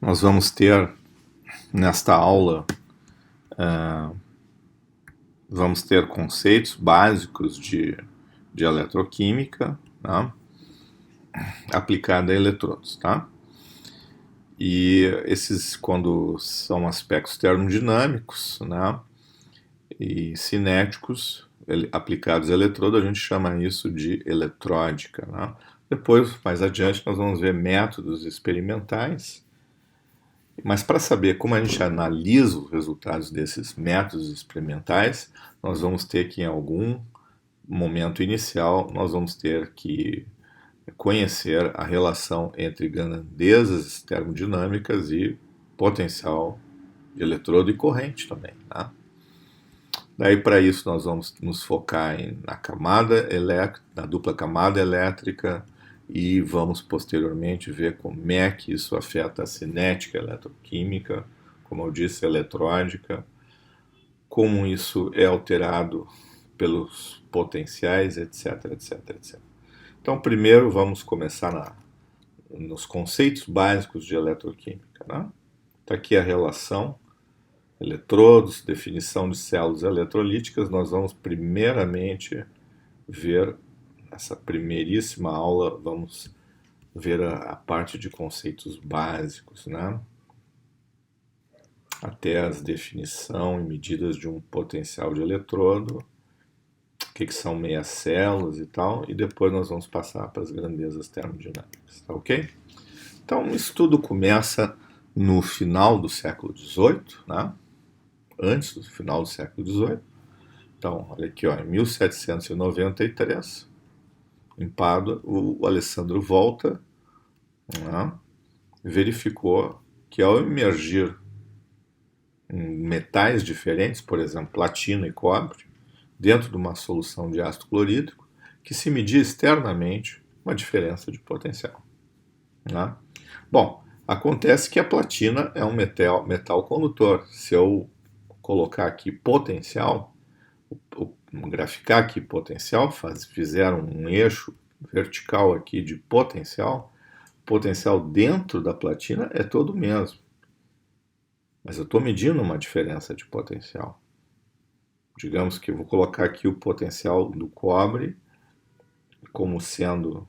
Nós vamos ter nesta aula, vamos ter conceitos básicos de eletroquímica, tá? Aplicada a eletrodos, tá? E esses, quando são aspectos termodinâmicos, né, e cinéticos aplicados a eletrodo, a gente chama isso de eletródica, né? Depois, mais adiante, nós vamos ver métodos experimentais. Mas para saber como a gente analisa os resultados desses métodos experimentais, nós vamos ter que, em algum momento inicial, nós vamos ter que conhecer a relação entre grandezas termodinâmicas e potencial de eletrodo e corrente também. Tá? Daí, para isso, nós vamos nos focar na camada elétrica, na dupla camada elétrica, e vamos posteriormente ver como é que isso afeta a cinética eletroquímica, como eu disse, eletródica, como isso é alterado pelos potenciais, etc, etc, etc. Então, primeiro vamos começar nos conceitos básicos de eletroquímica. Né? Está aqui a relação eletrodos, definição de células eletrolíticas. Nós vamos primeiramente ver, nessa primeiríssima aula, vamos ver a parte de conceitos básicos, né? Até as definição e medidas de um potencial de eletrodo, o que são meias células e tal, e depois nós vamos passar para as grandezas termodinâmicas, tá ok? Então, isso tudo começa no final do século XVIII, né? Antes do final do século XVIII. Então, olha aqui, ó, em 1793, em Pádua, o Alessandro Volta, né, verificou que ao emergir metais diferentes, por exemplo, platina e cobre, dentro de uma solução de ácido clorídrico, que se media externamente uma diferença de potencial. Né? Bom, acontece que a platina é um metal condutor. Se eu colocar aqui potencial, graficar aqui potencial, fizer um eixo vertical aqui de potencial, potencial dentro da platina é todo o mesmo. Mas eu estou medindo uma diferença de potencial. Digamos que eu vou colocar aqui o potencial do cobre como estando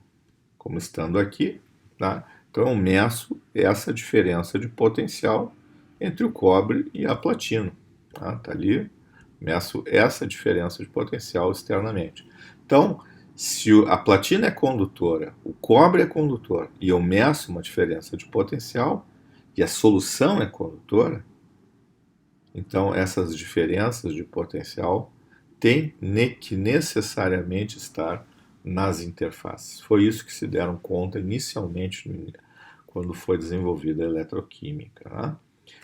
aqui, tá? Então eu meço essa diferença de potencial entre o cobre e a platina. Tá ali, meço essa diferença de potencial externamente. Então, se a platina é condutora, o cobre é condutor, e eu meço uma diferença de potencial, e a solução é condutora, então essas diferenças de potencial têm que necessariamente estar nas interfaces. Foi isso que se deram conta inicialmente quando foi desenvolvida a eletroquímica. Né?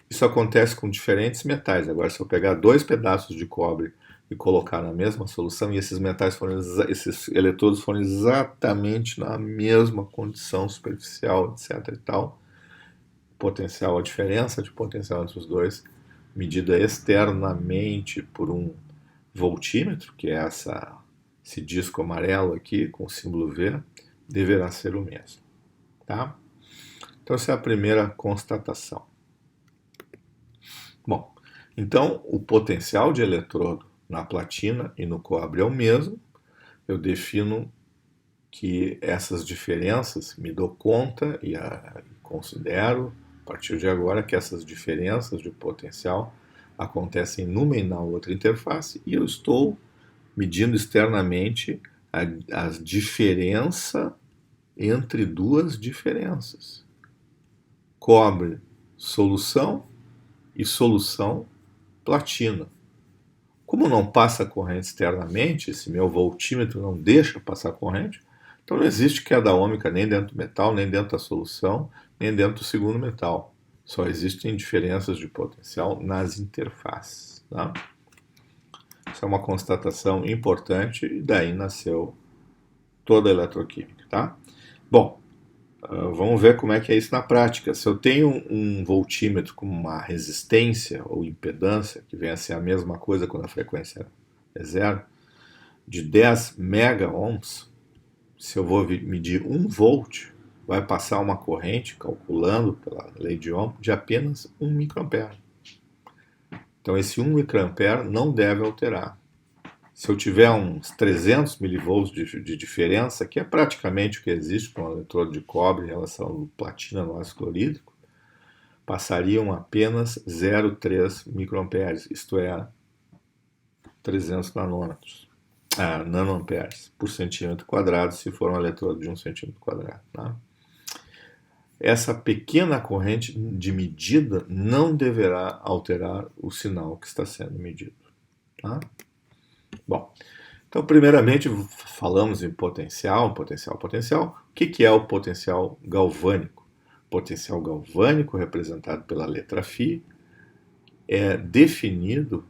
Isso acontece com diferentes metais. Agora, se eu pegar dois pedaços de cobre e colocar na mesma solução, e esses eletrodos forem exatamente na mesma condição superficial, etc. e tal, potencial, a diferença de potencial entre os dois, medida externamente por um voltímetro, que é esse disco amarelo aqui com o símbolo V, deverá ser o mesmo. Tá? Então, essa é a primeira constatação. Bom, então o potencial de eletrodo na platina e no cobre é o mesmo. Eu defino que essas diferenças, me dou conta e considero, a partir de agora, que essas diferenças de potencial acontecem numa e na outra interface, e eu estou medindo externamente a diferença entre duas diferenças. Cobre, solução, e solução, platina. Como não passa corrente externamente, esse meu voltímetro não deixa passar corrente, então não existe queda ômica nem dentro do metal, nem dentro da solução, nem dentro do segundo metal. Só existem diferenças de potencial nas interfaces. Tá? Isso é uma constatação importante e daí nasceu toda a eletroquímica. Tá? Bom, vamos ver como é que é isso na prática. Se eu tenho um voltímetro com uma resistência ou impedância, que vem a ser a mesma coisa quando a frequência é zero, de 10 megaohms, se eu vou medir 1 volt, vai passar uma corrente, calculando pela lei de Ohm, de apenas 1 microampere. Então esse 1 microampere não deve alterar. Se eu tiver uns 300 milivolts de diferença, que é praticamente o que existe com o eletrodo de cobre em relação ao platina no ácido clorídrico, passariam apenas 0,3 microamperes, isto é, 300 nanoamperes por centímetro quadrado, se for um eletrodo de 1 centímetro quadrado. Tá? Essa pequena corrente de medida não deverá alterar o sinal que está sendo medido. Tá? Bom, então primeiramente falamos em potencial. O que é o potencial galvânico? O potencial galvânico, representado pela letra Φ, é definido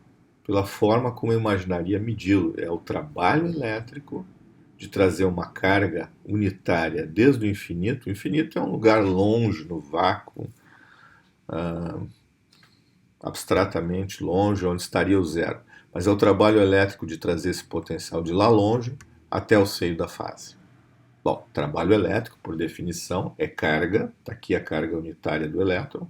pela forma como eu imaginaria medi-lo. É o trabalho elétrico de trazer uma carga unitária desde o infinito. O infinito é um lugar longe, no vácuo, abstratamente longe, onde estaria o zero. Mas é o trabalho elétrico de trazer esse potencial de lá longe até o seio da fase. Bom, trabalho elétrico, por definição, é carga, está aqui a carga unitária do elétron,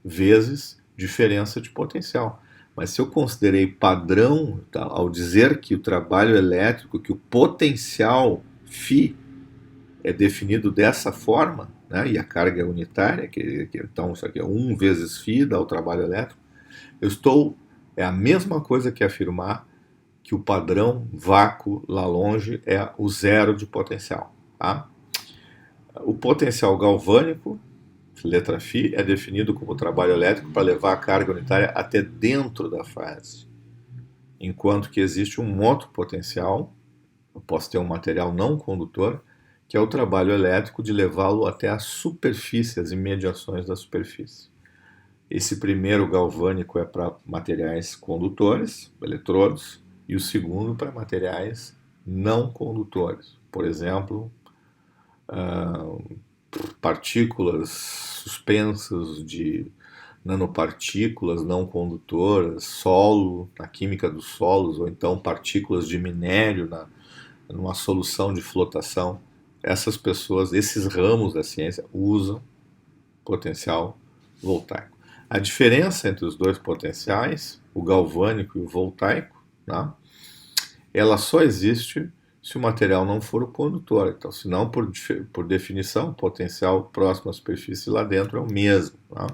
vezes diferença de potencial. Mas se eu considerei padrão, tá, ao dizer que o trabalho elétrico, que o potencial Φ é definido dessa forma, né, e a carga é unitária, então isso aqui é 1 vezes Φ, dá o trabalho elétrico, é a mesma coisa que afirmar que o padrão vácuo lá longe é o zero de potencial. Tá? O potencial galvânico, letra Φ, é definido como trabalho elétrico para levar a carga unitária até dentro da fase. Enquanto que existe um outro potencial, eu posso ter um material não condutor, que é o trabalho elétrico de levá-lo até a superfície, as imediações da superfície. Esse primeiro galvânico é para materiais condutores, eletrodos, e o segundo para materiais não condutores. Por exemplo, partículas suspensas de nanopartículas não condutoras, solo, na química dos solos, ou então partículas de minério numa solução de flotação. Essas pessoas, esses ramos da ciência, usam potencial voltaico. A diferença entre os dois potenciais, o galvânico e o voltaico, né, ela só existe se o material não for o condutor. Então, senão, por definição, o potencial próximo à superfície lá dentro é o mesmo. Né?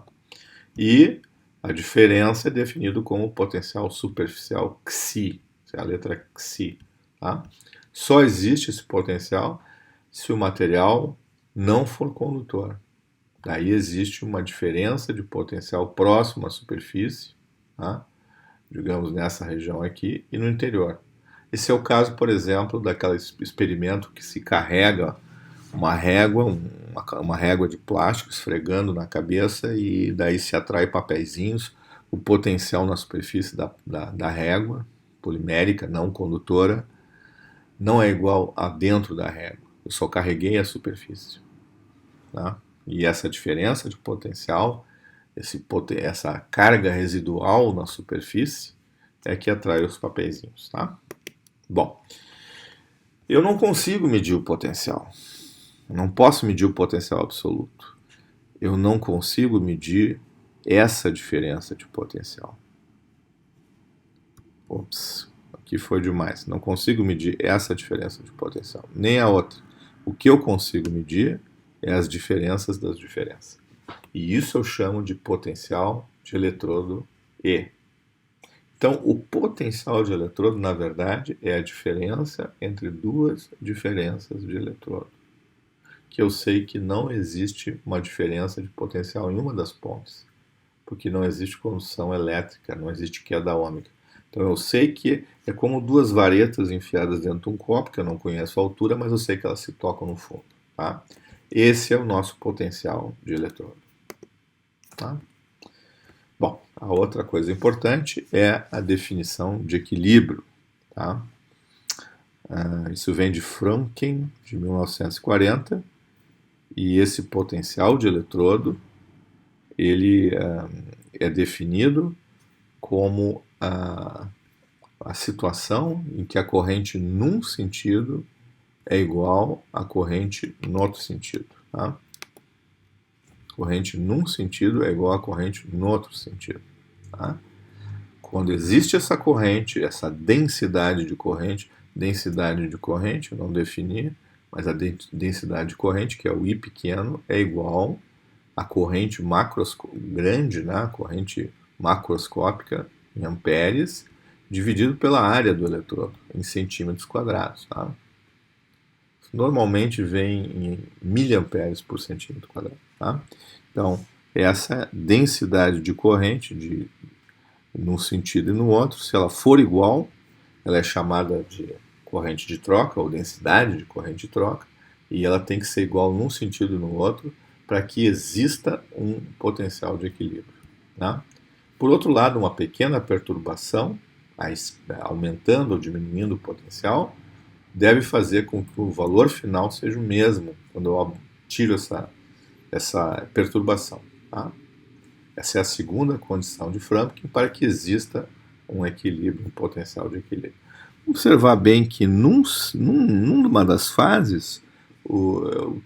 E a diferença é definido como potencial superficial Xi, é a letra Xi. Tá? Só existe esse potencial se o material não for condutor. Daí existe uma diferença de potencial próximo à superfície, tá? Digamos nessa região aqui, e no interior. Esse é o caso, por exemplo, daquele experimento que se carrega uma régua de plástico esfregando na cabeça e daí se atrai papeizinhos. O potencial na superfície da régua polimérica, não condutora, não é igual a dentro da régua. Eu só carreguei a superfície. Tá? E essa diferença de potencial, essa carga residual na superfície, é que atrai os papeizinhos. Tá? Bom, eu não consigo medir o potencial. Eu não posso medir o potencial absoluto. Eu não consigo medir essa diferença de potencial. Ops, aqui foi demais. Não consigo medir essa diferença de potencial, nem a outra. O que eu consigo medir é as diferenças das diferenças. E isso eu chamo de potencial de eletrodo E. Então, o potencial de eletrodo, na verdade, é a diferença entre duas diferenças de eletrodo. Que eu sei que não existe uma diferença de potencial em uma das pontas, porque não existe condução elétrica, não existe queda ômica. Então, eu sei que é como duas varetas enfiadas dentro de um copo, que eu não conheço a altura, mas eu sei que elas se tocam no fundo. Tá? Esse é o nosso potencial de eletrodo. Tá? Bom, a outra coisa importante é a definição de equilíbrio. Tá? Isso vem de Franken, de 1940, e esse potencial de eletrodo ele é definido como a situação em que a corrente num sentido é igual à corrente no outro sentido. Tá? Corrente num sentido é igual a corrente no outro sentido. Tá? Quando existe essa corrente, essa densidade de corrente eu não defini, mas a densidade de corrente, que é o I pequeno, é igual à corrente grande, né? A corrente macroscópica em amperes, dividido pela área do eletrodo, em centímetros quadrados. Tá? Normalmente vem em miliamperes por centímetro quadrado. Tá? Então, essa densidade de corrente, num sentido e no outro, se ela for igual, ela é chamada de corrente de troca, ou densidade de corrente de troca, e ela tem que ser igual num sentido e no outro, para que exista um potencial de equilíbrio. Tá? Por outro lado, uma pequena perturbação, aumentando ou diminuindo o potencial, deve fazer com que o valor final seja o mesmo quando eu tiro essa perturbação. Tá? Essa é a segunda condição de Frampkin para que exista um equilíbrio, um potencial de equilíbrio. Observar bem que numa das fases,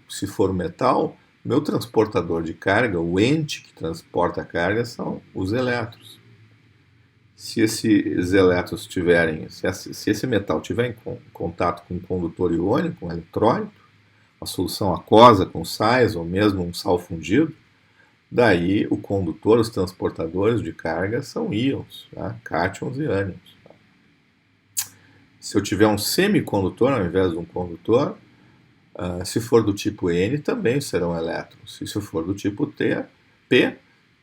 se for o metal, meu transportador de carga, o ente que transporta a carga, são os elétrons. Se esses elétrons se esse metal tiver em contato com um condutor iônico, um eletrólito, uma solução aquosa com sais ou mesmo um sal fundido, daí o condutor, os transportadores de carga são íons, tá? Cátions e ânions. Se eu tiver um semicondutor ao invés de um condutor, se for do tipo N, também serão elétrons. E se for do tipo P,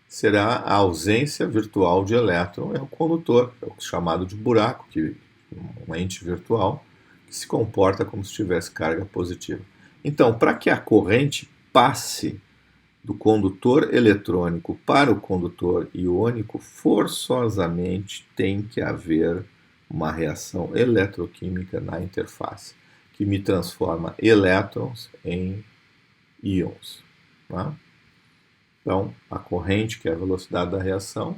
será a ausência virtual de elétron, é o condutor, é o chamado de buraco, um ente virtual que se comporta como se tivesse carga positiva. Então, para que a corrente passe do condutor eletrônico para o condutor iônico, forçosamente tem que haver uma reação eletroquímica na interface, que me transforma elétrons em íons. Tá? Então, a corrente, que é a velocidade da reação,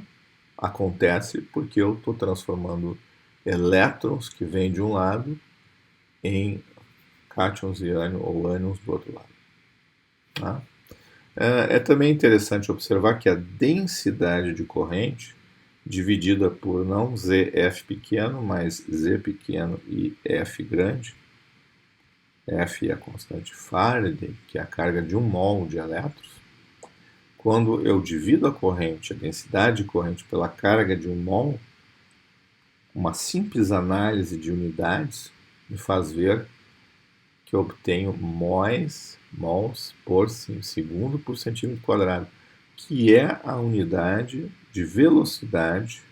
acontece porque eu estou transformando elétrons que vêm de um lado em cátions e ânions, ou ânions do outro lado. Tá? É também interessante observar que a densidade de corrente, dividida por não ZF pequeno, mas Z pequeno e F grande, F é a constante Faraday, que é a carga de 1 mol de elétrons. Quando eu divido a corrente, a densidade de corrente pela carga de 1 mol, uma simples análise de unidades me faz ver que eu obtenho mols por segundo por centímetro quadrado, que é a unidade de velocidade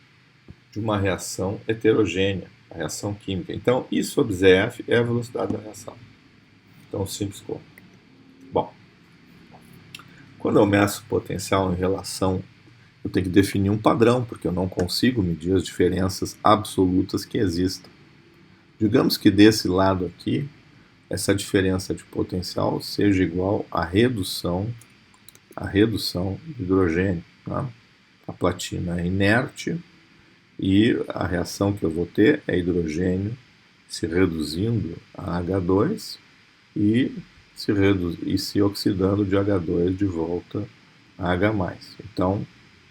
de uma reação heterogênea, a reação química. Então, I sobre ZF é a velocidade da reação. Então, simples como. Bom, quando eu meço potencial em relação, eu tenho que definir um padrão, porque eu não consigo medir as diferenças absolutas que existam. Digamos que desse lado aqui, essa diferença de potencial seja igual à redução de hidrogênio. Tá? A platina é inerte e a reação que eu vou ter é hidrogênio se reduzindo a H2 e se oxidando de H2 de volta a H+. Então,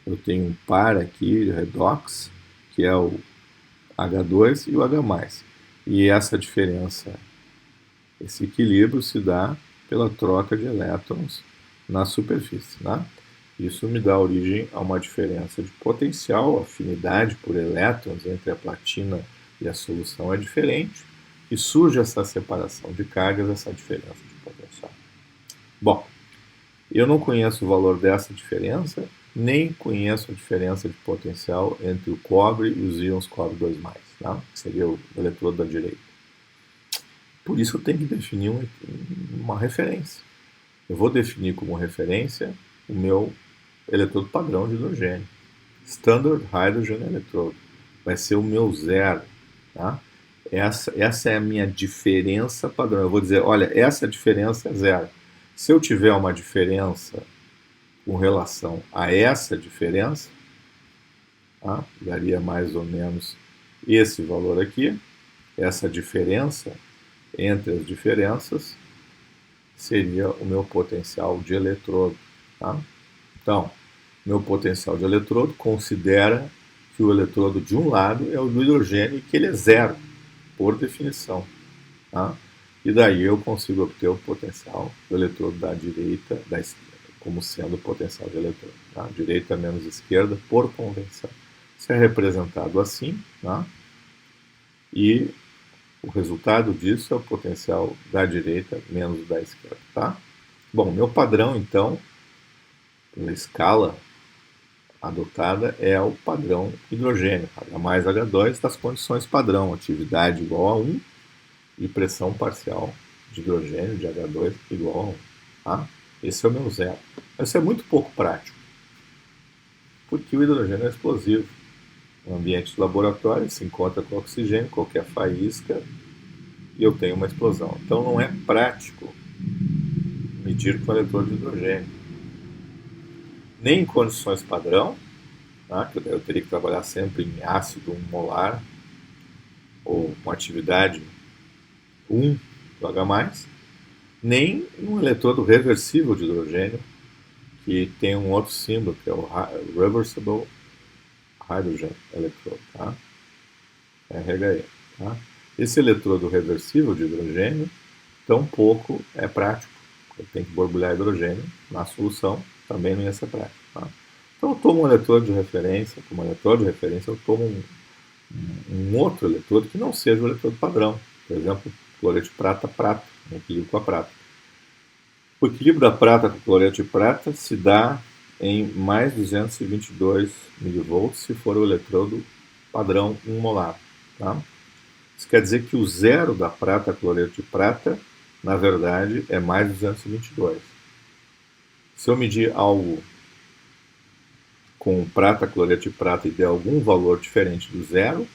eu tenho um par aqui, redox, que é o H2 e o H+. E essa diferença, esse equilíbrio se dá pela troca de elétrons na superfície. Né? Isso me dá origem a uma diferença de potencial, a afinidade por elétrons entre a platina e a solução é diferente, e surge essa separação de cargas, essa diferença de potencial. Bom, eu não conheço o valor dessa diferença, nem conheço a diferença de potencial entre o cobre e os íons cobre 2+, tá? Que seria o eletrodo da direita. Por isso eu tenho que definir uma referência. Eu vou definir como referência o meu eletrodo padrão de hidrogênio. Standard Hydrogen Electrode. Vai ser o meu zero. Tá? Essa é a minha diferença padrão. Eu vou dizer, olha, essa diferença é zero. Se eu tiver uma diferença com relação a essa diferença, tá? Daria mais ou menos esse valor aqui. Essa diferença entre as diferenças seria o meu potencial de eletrodo. Tá? Então, meu potencial de eletrodo considera que o eletrodo de um lado é o do hidrogênio e que ele é zero, por definição. Tá? E daí eu consigo obter o potencial do eletrodo da direita, como sendo o potencial de eletrodo. Tá? Direita menos esquerda, por convenção. Isso é representado assim, tá? E o resultado disso é o potencial da direita menos da esquerda. Tá? Bom, meu padrão, então, pela escala adotada, é o padrão hidrogênio, H mais H2 das condições padrão, atividade igual a 1 e pressão parcial de hidrogênio de H2 igual a 1. Tá? Esse é o meu zero. Isso é muito pouco prático, porque o hidrogênio é explosivo. No ambiente de laboratório, ele se encontra com oxigênio, qualquer faísca, e eu tenho uma explosão. Então não é prático medir com eletrodo de hidrogênio. Nem em condições padrão, tá? Que eu teria que trabalhar sempre em ácido 1 molar, ou com atividade 1 do H+, nem um eletrodo reversível de hidrogênio, que tem um outro símbolo, que é o Reversible Hydrogen Electrode, tá? RHE. Tá? Esse eletrodo reversível de hidrogênio tampouco é prático. Eu tenho que borbulhar hidrogênio na solução, também não ia ser prático. Tá? Então eu tomo um eletrodo de referência, como eletrodo de referência eu tomo um outro eletrodo que não seja o eletrodo padrão. Por exemplo, cloreto de prata-prata, um equilíbrio com a prata. O equilíbrio da prata com cloreto de prata se dá em mais 222 mV se for o eletrodo padrão 1 molar. Tá? Isso quer dizer que o zero da prata cloreto de prata, na verdade, é mais 222. Se eu medir algo com prata cloreto de prata e der algum valor diferente do zero,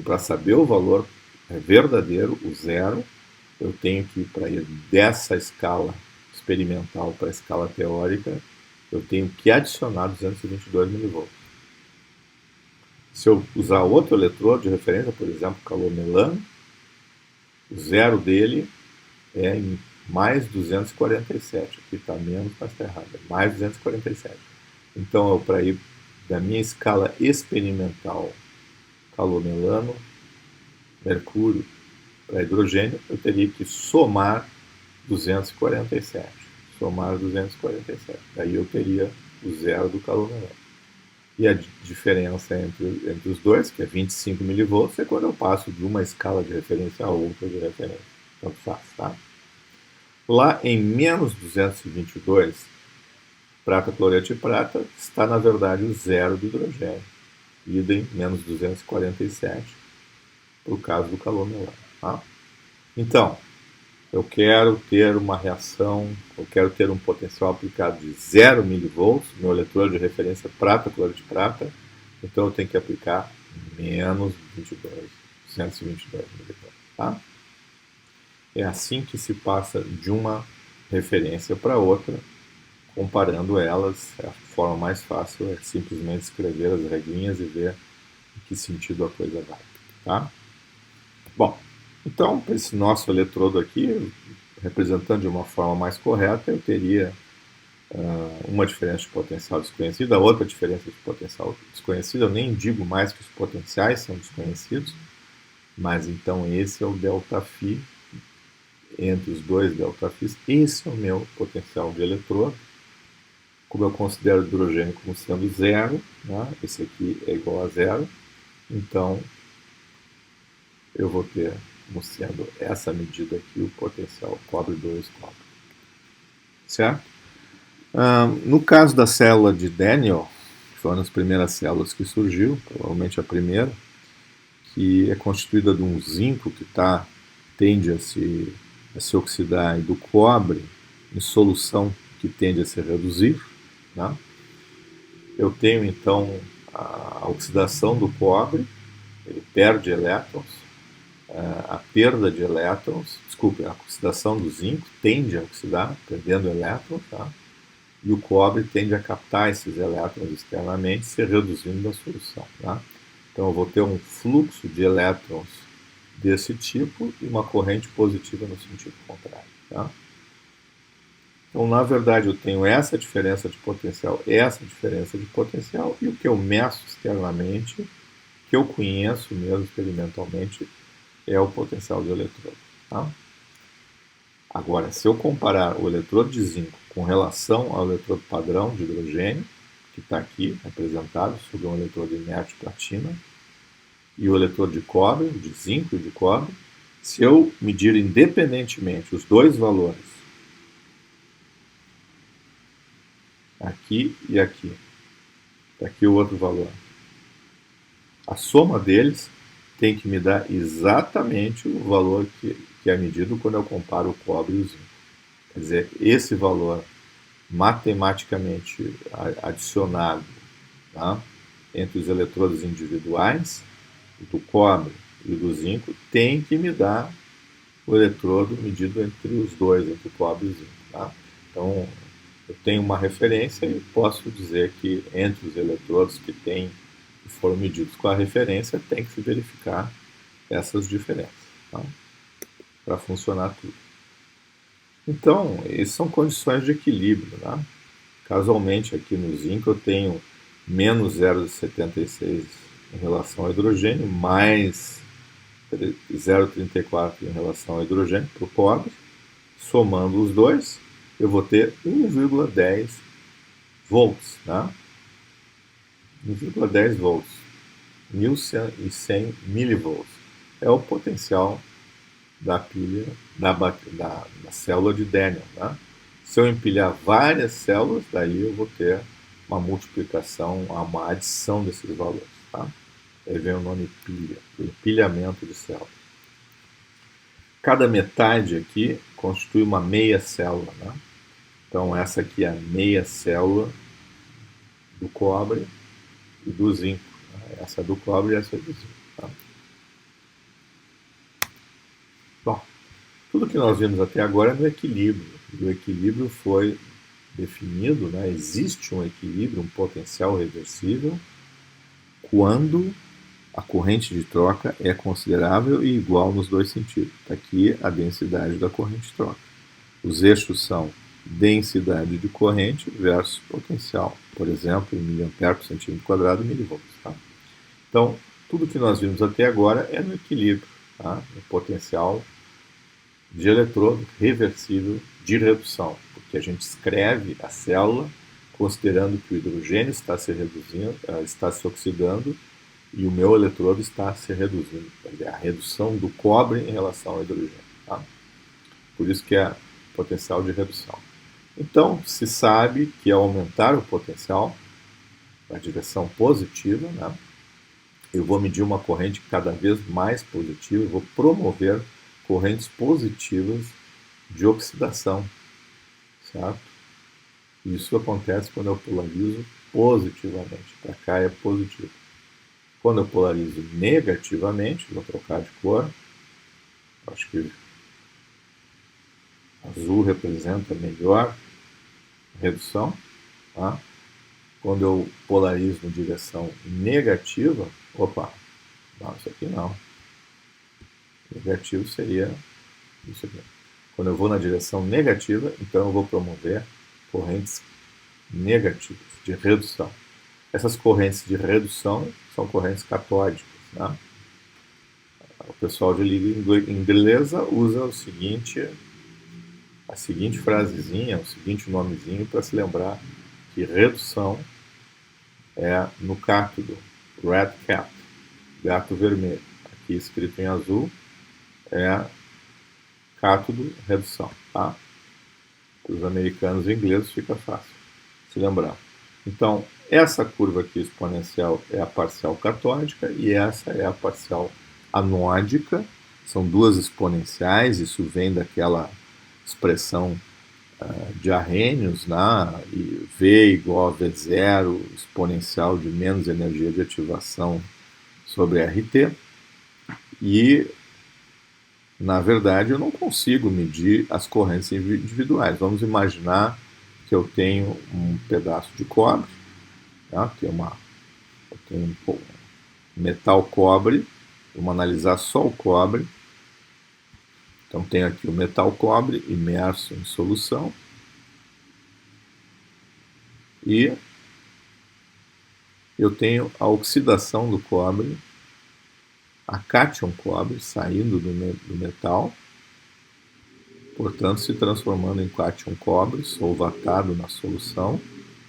para saber o valor verdadeiro, o zero, eu tenho que, para ir dessa escala experimental para a escala teórica, eu tenho que adicionar 222 mV. Se eu usar outro eletrodo de referência, por exemplo, calor melano, o zero dele é em mais 247. Aqui está menos, mas está errado. É mais 247. Então, para ir da minha escala experimental calor melano, mercúrio para hidrogênio, eu teria que somar 247. Somar 247. Daí eu teria o zero do calor melano. E a diferença entre os dois, que é 25 mV, é quando eu passo de uma escala de referência a outra de referência. Tanto faz, tá? Lá em menos 222, prata, cloreto de prata, está na verdade o zero do hidrogênio. Idem menos 247, por causa do calor melano. Tá? Então, eu quero ter uma reação, eu quero ter um potencial aplicado de 0 mV, meu eletrodo de referência prata, cloreto de prata, então eu tenho que aplicar menos 222 mV. Tá? É assim que se passa de uma referência para outra, comparando elas. A forma mais fácil é simplesmente escrever as regrinhas e ver em que sentido a coisa vai. Tá? Bom, então, esse nosso eletrodo aqui, representando de uma forma mais correta, eu teria uma diferença de potencial desconhecida, outra diferença de potencial desconhecida. Eu nem digo mais que os potenciais são desconhecidos, mas então esse é o ΔΦ entre os dois ΔΦs. Esse é o meu potencial de eletrodo. Como eu considero o hidrogênio como sendo zero, né? Esse aqui é igual a zero, então eu vou ter como sendo essa medida aqui o potencial cobre 2 cobre. Certo? No caso da célula de Daniel, que foi uma das primeiras células que surgiu, provavelmente a primeira, que é constituída de um zinco que tende a se oxidar e do cobre em solução que tende a se reduzir. Né? Eu tenho então a oxidação do cobre, ele perde elétrons, a perda de elétrons, a oxidação do zinco tende a oxidar, perdendo elétrons, tá? E o cobre tende a captar esses elétrons externamente, se reduzindo da solução. Tá? Então eu vou ter um fluxo de elétrons desse tipo e uma corrente positiva no sentido contrário. Tá? Então, na verdade, eu tenho essa diferença de potencial, e o que eu meço externamente, que eu conheço mesmo experimentalmente, é o potencial do eletrodo. Tá? Agora, se eu comparar o eletrodo de zinco com relação ao eletrodo padrão de hidrogênio, que está aqui representado sobre um eletrodo inerte platina, e o eletrodo de cobre, de zinco e de cobre, se eu medir independentemente os dois valores, aqui e aqui, aqui o outro valor, a soma deles tem que me dar exatamente o valor que é medido quando eu comparo o cobre e o zinco. Quer dizer, esse valor matematicamente adicionado, tá, entre os eletrodos individuais, do cobre e do zinco, tem que me dar o eletrodo medido entre os dois, entre o cobre e o zinco. Tá? Então, eu tenho uma referência e posso dizer que entre os eletrodos que foram medidos com a referência, tem que se verificar essas diferenças, tá? Para funcionar tudo. Então, essas são condições de equilíbrio. Né? Casualmente, aqui no zinco, eu tenho menos 0,76 em relação ao hidrogênio, mais 0,34 em relação ao hidrogênio para o cobre. Somando os dois, eu vou ter 1,10 volts. Tá? 1,10 volts, 1100 milivolts. É o potencial da pilha da célula de Daniel. Tá? Se eu empilhar várias células, daí eu vou ter uma multiplicação, uma adição desses valores. Tá? Aí vem o nome pilha, empilhamento de células. Cada metade aqui constitui uma meia célula. Né? Então essa aqui é a meia célula do cobre e do zinco. Né? Essa é do cobre e essa é do zinco. Tá? Bom, tudo que nós vimos até agora é no equilíbrio. E o equilíbrio foi definido, né? Existe um equilíbrio, um potencial reversível, quando a corrente de troca é considerável e igual nos dois sentidos. Está aqui a densidade da corrente de troca. Os eixos são densidade de corrente versus potencial, por exemplo, em miliampere por centímetro quadrado e milivolts. Tá? Então, tudo que nós vimos até agora é no equilíbrio, tá? No potencial de eletrodo reversível de redução, porque a gente escreve a célula considerando que o hidrogênio está se reduzindo, está se oxidando e o meu eletrodo está se reduzindo. A redução do cobre em relação ao hidrogênio. Tá? Por isso que é potencial de redução. Então, se sabe que ao aumentar o potencial, na direção positiva, né, eu vou medir uma corrente cada vez mais positiva, eu vou promover correntes positivas de oxidação, certo? Isso acontece quando eu polarizo positivamente. Para cá é positivo. Quando eu polarizo negativamente, vou trocar de cor, acho que azul representa melhor redução. Tá? Quando eu polarizo em direção negativa, opa, não, isso aqui não. Negativo seria isso aqui. Quando eu vou na direção negativa, então eu vou promover correntes negativas, de redução. Essas correntes de redução são correntes catódicas. Né? O pessoal de língua inglesa usa a seguinte frasezinha, o seguinte nomezinho para se lembrar que redução é no cátodo, red cat, gato vermelho. Aqui escrito em azul é cátodo, redução. Tá? Para os americanos e ingleses fica fácil se lembrar. Então, essa curva aqui exponencial é a parcial catódica e essa é a parcial anódica. São duas exponenciais, isso vem daquela expressão de Arrhenius, né? E V igual a V0 exponencial de menos energia de ativação sobre RT. E, na verdade, eu não consigo medir as correntes individuais. Vamos imaginar que eu tenho um pedaço de cobre, tá? Eu tenho um metal cobre, vamos analisar só o cobre. Então tenho aqui o metal cobre imerso em solução, e eu tenho a oxidação do cobre, a cátion cobre saindo do metal, portanto se transformando em cátion cobre, solvatado na solução,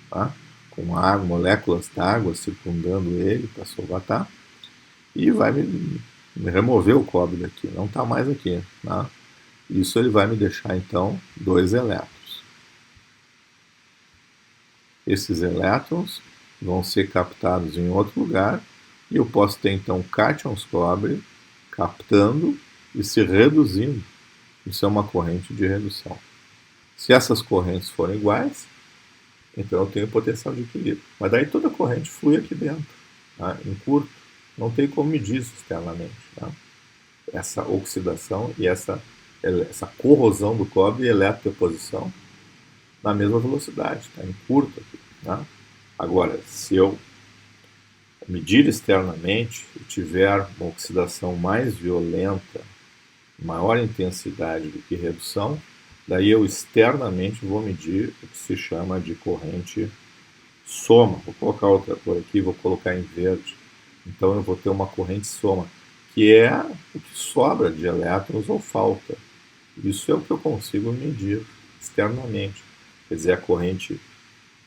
tá? Com água, moléculas d'água circundando ele para solvatar, e vai me remover o cobre daqui, não está mais aqui. Tá? Isso ele vai me deixar então 2 elétrons. Esses elétrons vão ser captados em outro lugar e eu posso ter então cátions cobre captando e se reduzindo. Isso é uma corrente de redução. Se essas correntes forem iguais, então eu tenho potencial de equilíbrio. Mas daí toda a corrente flui aqui dentro, tá? Em curto. Não tem como medir isso externamente. Tá? Essa oxidação e essa corrosão do cobre e eletrodeposição na mesma velocidade, tá? Em curto aqui. Tá? Agora, se eu medir externamente e tiver uma oxidação mais violenta, maior intensidade do que redução, daí eu externamente vou medir o que se chama de corrente soma. Vou colocar outra cor aqui, vou colocar em verde. Então eu vou ter uma corrente soma, que é o que sobra de elétrons ou falta. Isso é o que eu consigo medir externamente. Quer dizer, a corrente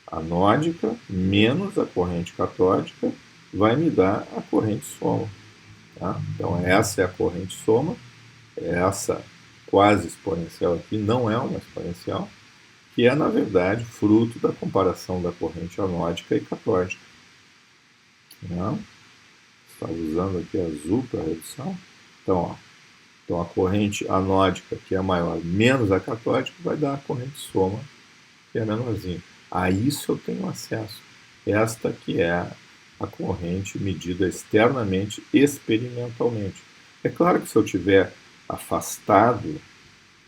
anódica menos a corrente catódica vai me dar a corrente soma. Tá? Então essa é a corrente soma. Essa quase exponencial aqui não é uma exponencial, que é, na verdade, fruto da comparação da corrente anódica e catódica. Não? Estava usando aqui azul para redução. Então, a corrente anódica, que é maior, menos a catódica, vai dar a corrente soma, que é menorzinha. A isso eu tenho acesso. Esta que é a corrente medida externamente, experimentalmente. É claro que se eu tiver afastado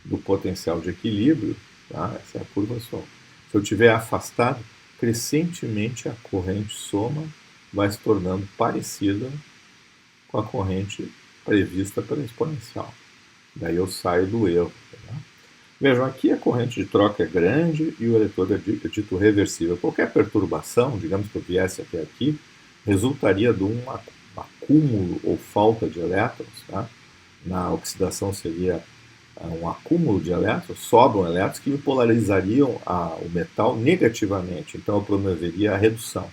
do potencial de equilíbrio, tá? Essa é a curva soma. Se eu tiver afastado, crescentemente a corrente soma vai se tornando parecida com a corrente prevista pela exponencial. Daí eu saio do erro. Tá? Vejam, aqui a corrente de troca é grande e o eletrodo é dito reversível. Qualquer perturbação, digamos que eu viesse até aqui, resultaria de um acúmulo ou falta de elétrons. Tá? Na oxidação seria um acúmulo de elétrons, sobram elétrons que polarizariam o metal negativamente. Então eu promoveria a redução.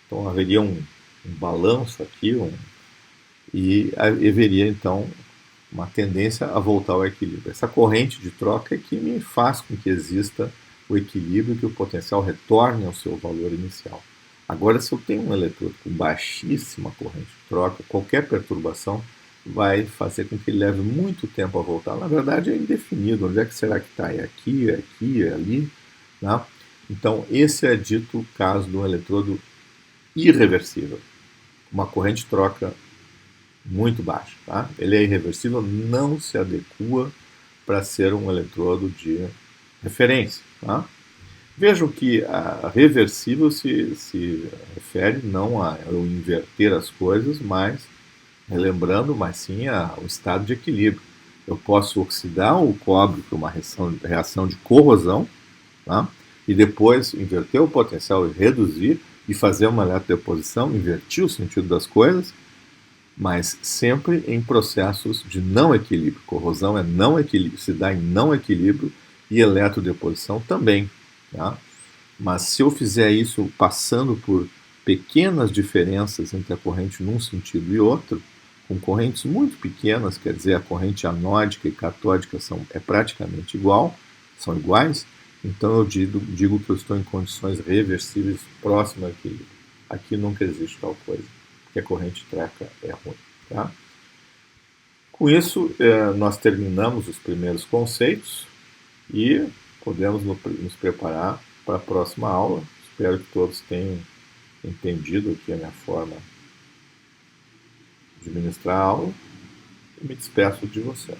Então haveria um balanço aqui, e haveria então uma tendência a voltar ao equilíbrio. Essa corrente de troca é que me faz com que exista o equilíbrio, que o potencial retorne ao seu valor inicial. Agora, se eu tenho um eletrodo com baixíssima corrente de troca, qualquer perturbação vai fazer com que ele leve muito tempo a voltar. Na verdade, é indefinido. Onde é que será que está? É aqui, é ali? Né? Então, esse é dito o caso de um eletrodo irreversível. Uma corrente de troca muito baixa. Tá? Ele é irreversível, não se adequa para ser um eletrodo de referência. Tá? Vejam que a reversível se refere não a eu inverter as coisas, mas relembrando, mas sim ao estado de equilíbrio. Eu posso oxidar o cobre por uma reação de corrosão, tá? E depois inverter o potencial e reduzir e fazer uma eletrodeposição, invertir o sentido das coisas, mas sempre em processos de não equilíbrio. Corrosão é não equilíbrio, se dá em não equilíbrio, e eletrodeposição também. Tá? Mas se eu fizer isso passando por pequenas diferenças entre a corrente num sentido e outro, com correntes muito pequenas, quer dizer, a corrente anódica e catódica é praticamente igual, são iguais, então eu digo que eu estou em condições reversíveis próximas ao equilíbrio. Aqui nunca existe tal coisa, porque a corrente treca é ruim. Tá? Com isso, nós terminamos os primeiros conceitos e podemos nos preparar para a próxima aula. Espero que todos tenham entendido aqui a minha forma de ministrar a aula e me despeço de vocês.